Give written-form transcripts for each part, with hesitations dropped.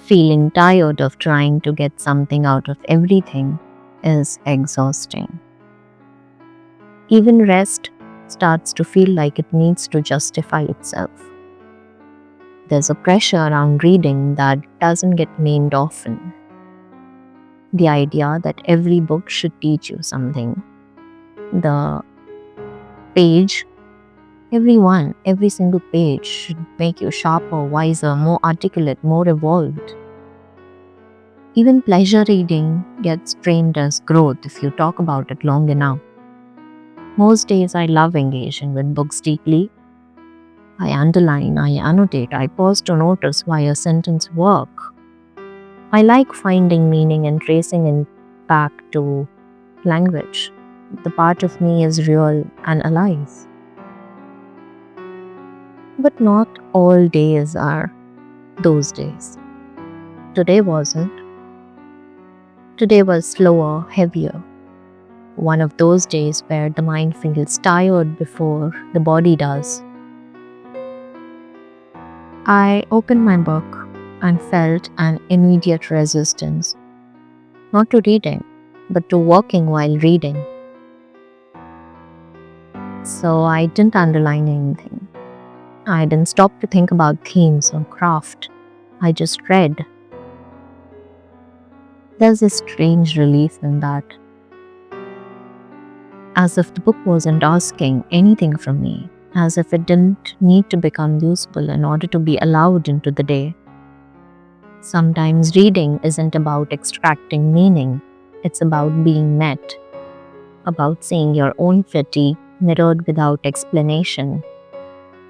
Feeling tired of trying to get something out of everything is exhausting. Even rest starts to feel like it needs to justify itself. There's a pressure around reading that doesn't get named often. The idea that every book should teach you something. The page, every single page should make you sharper, wiser, more articulate, more evolved. Even pleasure reading gets framed as growth if you talk about it long enough. Most days I love engaging with books deeply. I underline, I annotate, I pause to notice why a sentence works. I like finding meaning and tracing it back to language. The part of me is real and alive. But not all days are those days. Today wasn't. Today was slower, heavier. One of those days where the mind feels tired before the body does. I opened my book and felt an immediate resistance. Not to reading, but to walking while reading. So I didn't underline anything. I didn't stop to think about themes or craft. I just read. There's a strange relief in that. As if the book wasn't asking anything from me, as if it didn't need to become useful in order to be allowed into the day. Sometimes reading isn't about extracting meaning, it's about being met, about seeing your own fatigue mirrored without explanation,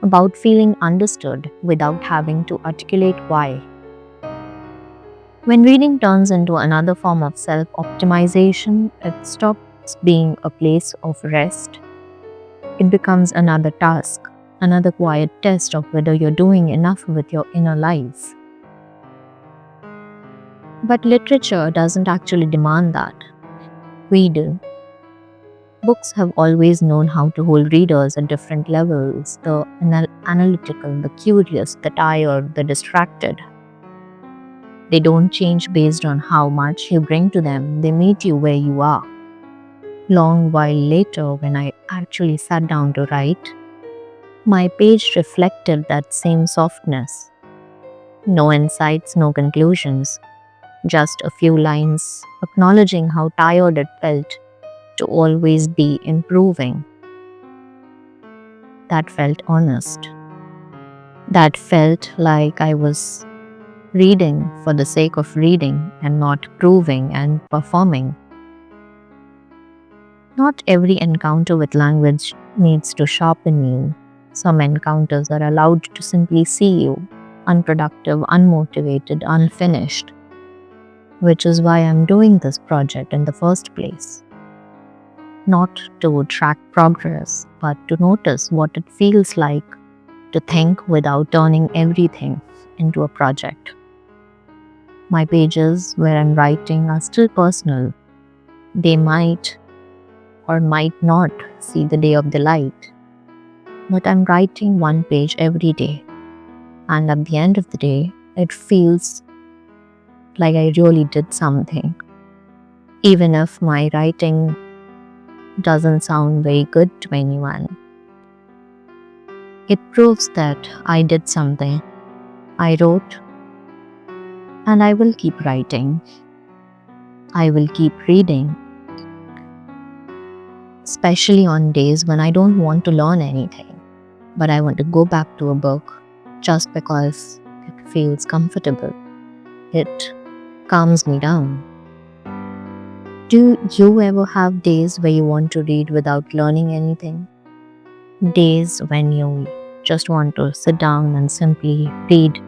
about feeling understood without having to articulate why. When reading turns into another form of self-optimization, it stops being a place of rest. It becomes another task, another quiet test of whether you're doing enough with your inner life. But literature doesn't actually demand that. We do. Books have always known how to hold readers at different levels, the analytical, the curious, the tired, the distracted. They don't change based on how much you bring to them, they meet you where you are. Long while later, when I actually sat down to write, my page reflected that same softness. No insights, no conclusions, just a few lines acknowledging how tired it felt to always be improving. That felt honest. That felt like I was reading for the sake of reading and not proving and performing. Not every encounter with language needs to sharpen you. Some encounters are allowed to simply see you, unproductive, unmotivated, unfinished, which is why I'm doing this project in the first place. Not to track progress, but to notice what it feels like to think without turning everything into a project. My pages where I'm writing are still personal. They might or might not see the day of the light. But I'm writing one page every day. And at the end of the day, it feels like I really did something. Even if my writing doesn't sound very good to anyone. It proves that I did something. I wrote, and I will keep writing. I will keep reading. Especially on days when I don't want to learn anything, but I want to go back to a book just because it feels comfortable. It calms me down. Do you ever have days where you want to read without learning anything? Days when you just want to sit down and simply read